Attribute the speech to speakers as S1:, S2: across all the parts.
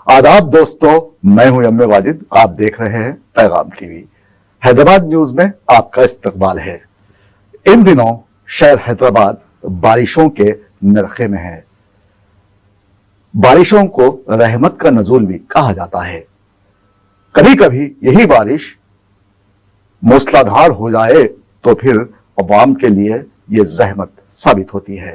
S1: आदाब दोस्तों, मैं हूं एम ए वाजिद। आप देख रहे हैं पैगाम टीवी। हैदराबाद न्यूज में आपका इस्तकबाल है। इन दिनों शहर हैदराबाद बारिशों के नरखे में है। बारिशों को रहमत का नज़ूल भी कहा जाता है। कभी कभी यही बारिश मूसलाधार हो जाए तो फिर अवाम के लिए ये जहमत साबित होती है।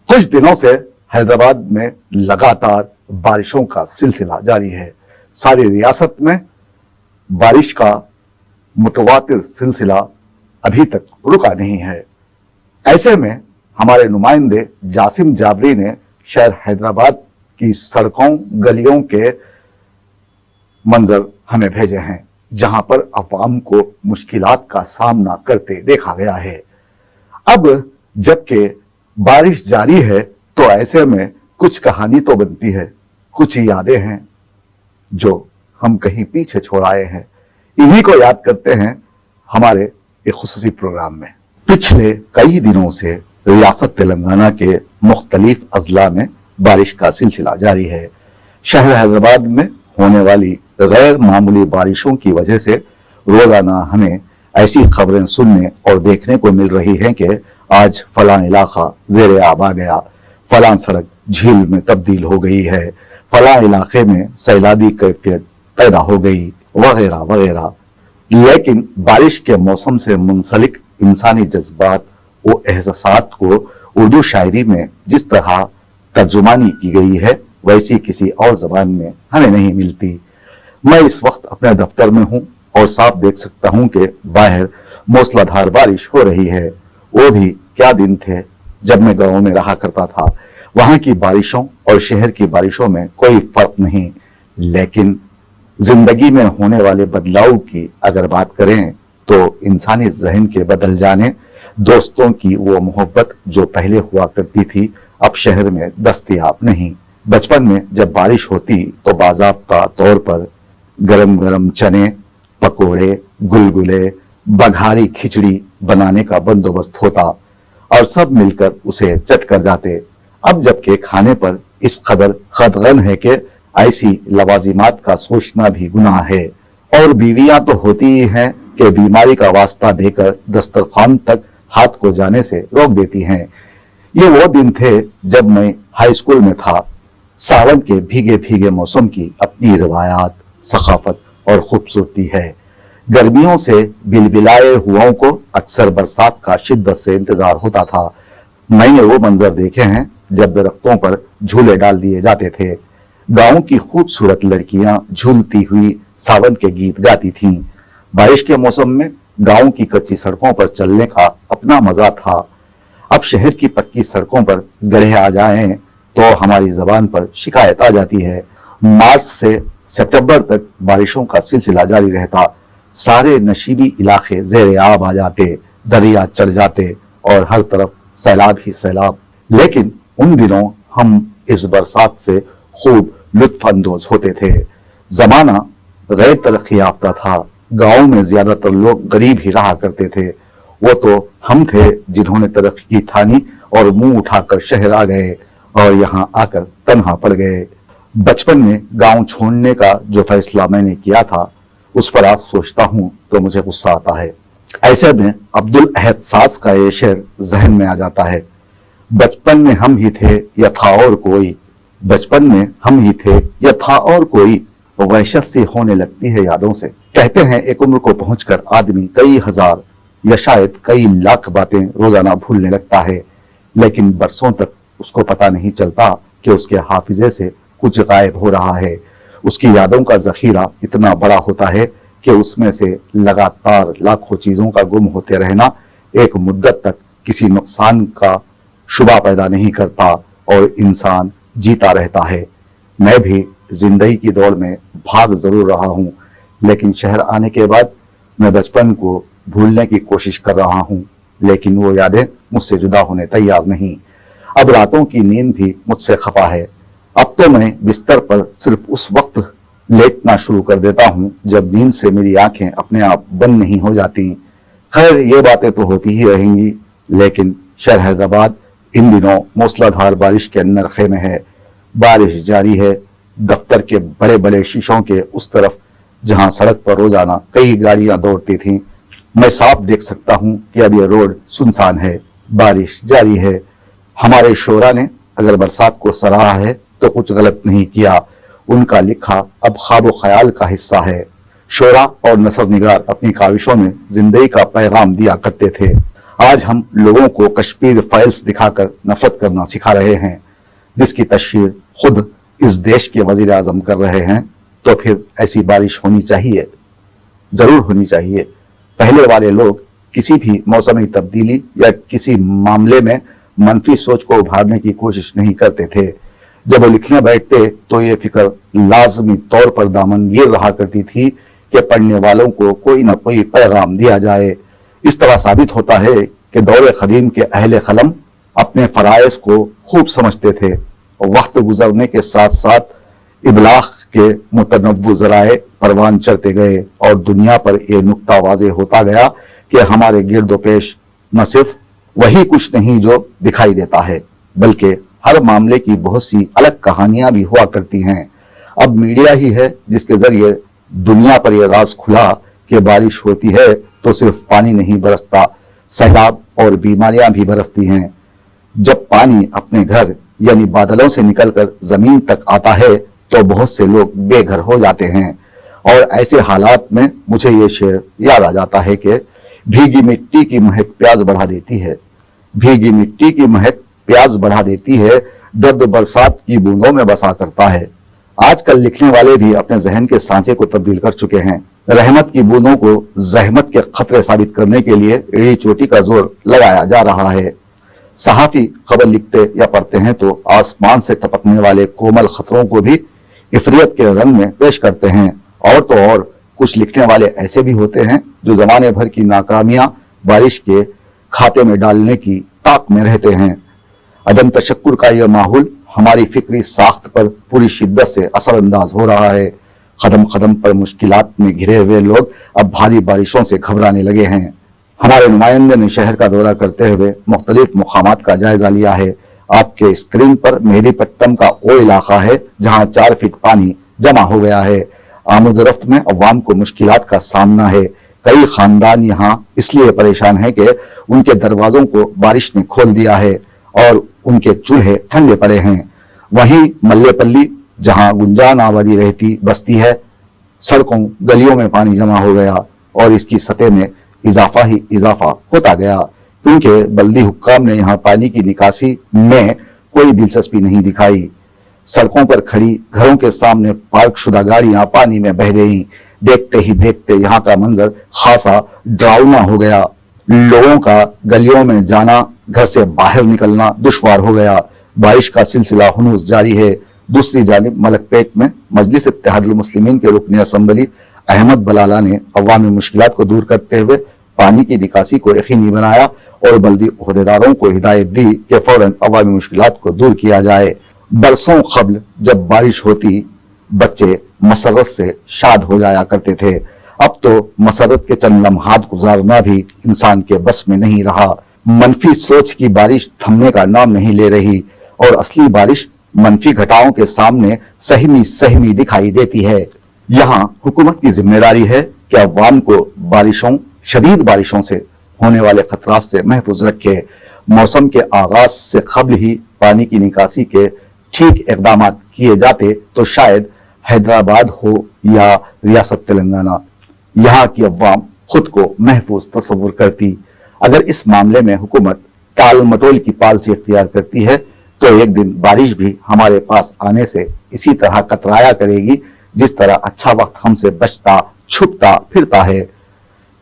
S1: कुछ दिनों से हैदराबाद में लगातार बारिशों का सिलसिला जारी है। सारी रियासत में बारिश का मुतवातिर सिलसिला अभी तक रुका नहीं है। ऐसे में हमारे नुमाइंदे जासिम जाबरी ने शहर हैदराबाद की सड़कों गलियों के मंजर हमें भेजे हैं, जहां पर अवाम को मुश्किलात का सामना करते देखा गया है। अब जबकि बारिश जारी है तो ऐसे में कुछ कहानी तो बनती है, कुछ यादें हैं जो हम कहीं पीछे छोड़ आए हैं। इन्हीं को याद करते हैं हमारे एक खुसूसी प्रोग्राम में। पिछले कई दिनों से रियासत तेलंगाना के मुख्तलिफ अजला में बारिश का सिलसिला जारी है। शहर हैदराबाद में होने वाली गैर मामूली बारिशों की वजह से रोजाना हमें ऐसी खबरें सुनने और देखने को मिल रही हैं कि आज फलां इलाका ज़ेरे आब आ गया, फलां सड़क झील में तब्दील हो गई है, फलां इलाके में सैलाबी कैफियत पैदा हो गई, वगैरह वगैरह। लेकिन बारिश के मौसम से मुंसलिक इंसानी जज्बात व एहसासात को उर्दू शायरी में जिस तरह तर्जुमानी की गई है वैसी किसी और जबान में हमें नहीं मिलती। मैं इस वक्त अपने दफ्तर में हूं और साफ देख सकता हूं कि बाहर मूसलाधार बारिश हो रही है। वो भी क्या दिन थे जब मैं गांव में रहा करता था। वहां की बारिशों और शहर की बारिशों में कोई फर्क नहीं, लेकिन जिंदगी में होने वाले बदलाव की अगर बात करें तो इंसानी जहन के बदल जाने, दोस्तों की वो मोहब्बत जो पहले हुआ करती थी अब शहर में दस्तयाब नहीं। बचपन में जब बारिश होती तो बाज़ाब्ता तौर पर गरम गरम चने, पकोड़े, गुलगुले, बघारी खिचड़ी बनाने का बंदोबस्त होता और सब मिलकर उसे चट कर जाते। अब जबकि खाने पर इस कदर खदगन है कि ऐसी लवाजिमात का सोचना भी गुनाह है। और बीवियां तो होती ही हैं कि बीमारी का वास्ता देकर दस्तरखान तक हाथ को जाने से रोक देती हैं। ये वो दिन थे जब मैं हाई स्कूल में था। सावन के भीगे भीगे मौसम की अपनी रिवायात, सखाफत और खूबसूरती है। गर्मियों से बिलबिलाए हुओं को अक्सर बरसात का शिद्दत से इंतजार होता था। मैंने वो मंजर देखे हैं जब दरख्तों पर झूले डाल दिए जाते थे। गांव की खूबसूरत लड़कियां झूलती हुई सावन के गीत गाती थीं। बारिश के मौसम में गांव की कच्ची सड़कों पर चलने का अपना मजा था। अब शहर की पक्की सड़कों पर गड्ढे आ जाएं तो हमारी जबान पर शिकायत आ जाती है। मार्च से सितंबर तक बारिशों का सिलसिला जारी रहता। सारे नशीबी इलाके ज़ेरे आब आ जाते, दरिया चढ़ जाते और हर तरफ सैलाब ही सैलाब। लेकिन उन दिनों हम इस बरसात से खूब लुत्फ अंदोज होते थे। जमाना गैर तरक्की याफ्ता था। गांव में ज्यादातर लोग गरीब ही रहा करते थे। वो तो हम थे जिन्होंने तरक्की ठानी और मुंह उठाकर शहर आ गए और यहाँ आकर तन्हा पड़ गए। बचपन में गांव छोड़ने का जो फैसला मैंने किया था उस पर आज सोचता हूं तो मुझे गुस्सा आता है। ऐसे में अब्दुल अहद सास का ये शेर जहन में आ जाता है। बचपन में हम ही थे या था और कोई, बचपन में हम ही थे या था और कोई, वहशत सी होने लगती है यादों से। कहते हैं एक उम्र को पहुंचकर आदमी कई हजार या शायद कई लाख बातें रोजाना भूलने लगता है, लेकिन बरसों तक उसको पता नहीं चलता कि उसके हाफिजे से कुछ गायब हो रहा है। उसकी यादों का जखीरा इतना बड़ा होता है कि उसमें से लगातार लाखों चीजों का गुम होते रहना एक मुद्दत तक किसी नुकसान का शुबा पैदा नहीं करता और इंसान जीता रहता है। मैं भी जिंदगी की दौड़ में भाग जरूर रहा हूं, लेकिन शहर आने के बाद मैं बचपन को भूलने की कोशिश कर रहा हूं, लेकिन वो यादें मुझसे जुदा होने तैयार नहीं। अब रातों की नींद भी मुझसे खफा है। अब तो मैं बिस्तर पर सिर्फ उस वक्त लेटना शुरू कर देता हूं जब नींद से मेरी आंखें अपने आप बंद नहीं हो जाती। खैर ये बातें तो होती ही रहेंगी, लेकिन शहर हैदराबाद इन दिनों मूसलाधार बारिश के नरखे में है। बारिश जारी है। दफ्तर के बड़े बड़े शीशों के उस तरफ जहां सड़क पर रोजाना कई गाड़ियां दौड़ती थीं, मैं साफ देख सकता हूं कि अब ये रोड सुनसान है। बारिश जारी है। हमारे शोरा ने अगर बरसात को सराहा है तो कुछ गलत नहीं किया। उनका लिखा अब ख्वाब ख्याल का हिस्सा है। शोरा और नसर निगार अपनी काविशों में जिंदगी का पैगाम दिया करते थे। आज हम लोगों को कश्मीर फाइल्स दिखाकर नफरत करना सिखा रहे हैं, जिसकी तशहीर खुद इस देश के वजीर आजम कर रहे हैं। तो फिर ऐसी बारिश होनी चाहिए, जरूर होनी चाहिए। पहले वाले लोग किसी भी मौसमी तब्दीली या किसी मामले में मनफी सोच को उभारने की कोशिश नहीं करते थे। जब वो लिखने बैठते तो ये फिक्र लाजमी तौर पर दामनगीर रहा करती थी कि पढ़ने वालों को कोई ना कोई पैगाम दिया जाए। इस तरह साबित होता है कि दौरे कदीम के अहले कलम अपने फराइज को खूब समझते थे। वक्त गुजरने के साथ साथ इबलाग के मुतनव्वु ज़राए परवान चढ़ते गए और दुनिया पर यह नुक्ता वाज़ेह होता गया कि हमारे गिरदोपेश न सिर्फ वही कुछ नहीं जो दिखाई देता है, बल्कि हर मामले की बहुत सी अलग कहानियां भी हुआ करती हैं। अब मीडिया ही है जिसके जरिए दुनिया पर यह राज खुला कि बारिश होती है तो सिर्फ पानी नहीं बरसता, सैलाब और बीमारियां भी बरसती हैं। जब पानी अपने घर यानी बादलों से निकलकर जमीन तक आता है तो बहुत से लोग बेघर हो जाते हैं। और ऐसे हालात में मुझे ये शेर याद आ जाता है कि भीगी मिट्टी की महक प्यास बढ़ा देती है। भीगी मिट्टी की महक प्यास बढ़ा देती है, दर्द बरसात की बूंदों में बसा करता है। आजकल लिखने वाले भी अपने जहन के सांचे को तब्दील कर चुके हैं। रहमत की बूंदों को जहमत के खतरे साबित करने के लिए एड़ी चोटी का जोर लगाया जा रहा है। सहाफी खबर लिखते या पढ़ते हैं तो आसमान से टपकने वाले कोमल खतरों को भी इफरियत के रंग में पेश करते हैं। और तो और कुछ लिखने वाले ऐसे भी होते हैं जो जमाने भर की नाकामियां बारिश के खाते में डालने की ताक में रहते हैं। अदम तशक्कुर का यह माहौल हमारी फिक्री साख्त पर पूरी शिद्दत से असरअंदाज हो रहा है। कदम कदम पर मुश्किलात में घिरे हुए लोग अब भारी बारिशों से घबराने लगे हैं। हमारे नुमाइंदे ने शहर का दौरा करते हुए मुख्तलिफ मुकामात का जायजा लिया है। आपके स्क्रीन पर मेहदीपट्टम का वो इलाका है जहां 4 फीट पानी जमा हो गया है। आमद-ओ-रफ्त में अवाम को मुश्किलात का सामना है। कई खानदान यहाँ इसलिए परेशान हैं कि उनके दरवाजों को बारिश ने खोल दिया है और उनके चूल्हे ठंडे पड़े हैं। वहीं मल्लेपल्ली जहां गुंजान आबादी रहती बस्ती है, सड़कों गलियों में पानी जमा हो गया और इसकी सतह में इजाफा ही इजाफा होता गया, क्योंकि बल्दी हुक्काम ने यहाँ पानी की निकासी में कोई दिलचस्पी नहीं दिखाई। सड़कों पर खड़ी घरों के सामने पार्क शुदा गाड़ियां पानी में बह गईं। देखते ही देखते यहाँ का मंजर खासा डरावना हो गया। लोगों का गलियों में जाना, घर से बाहर निकलना दुश्वार हो गया। बारिश का सिलसिला हुनूस जारी है। दूसरी जानिब मलकपेट में मजलिस इत्तेहादुल मुस्लिमीन के रुकन असम्बली अहमद बलाला ने अवामी मुश्किलात को दूर करते हुए पानी की निकासी को यकीनी बनाया और बल्दी ओहदेदारों को हिदायत दी कि फौरन अवामी मुश्किलात को दूर किया जाए। बरसों कबल जब बारिश होती बच्चे मसरत से शाद हो जाया करते थे। अब तो मसरत के चंद लम्हात गुजारना भी इंसान के बस में नहीं रहा। मनफी सोच की बारिश थमने का नाम नहीं ले रही और असली बारिश मनफी घटाओं के सामने सहमी सहमी दिखाई देती है। यहाँ हुकूमत की जिम्मेदारी है कि अवाम को बारिशों, शदीद बारिशों से होने वाले खतरात से महफूज रखे। मौसम के आगाज से कबल ही पानी की निकासी के ठीक इकदाम किए जाते तो शायद हैदराबाद हो या रियासत तेलंगाना, यहाँ की अवाम खुद को महफूज तस्वुर करती। अगर इस मामले में हुकूमत टाल मटोल की पॉलिसी इख्तियार करती है तो एक दिन बारिश भी हमारे पास आने से इसी तरह कतराया करेगी जिस तरह अच्छा वक्त हमसे बचता छुपता फिरता है।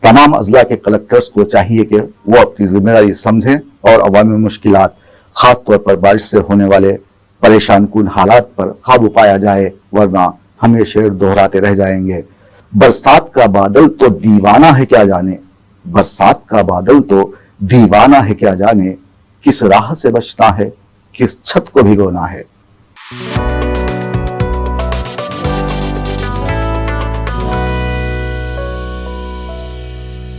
S1: तमाम अजला के कलेक्टर्स को चाहिए कि वो अपनी जिम्मेदारी समझें और अवामी मुश्किलात, खास तौर पर बारिश से होने वाले परेशान कुन हालात पर काबू पाया जाए, वरना हम ये शेर दोहराते रह जाएंगे। बरसात का बादल तो दीवाना है क्या जाने, बरसात का बादल तो दीवाना है क्या जाने, किस राह से बचना है, किस छत को भिगोना है।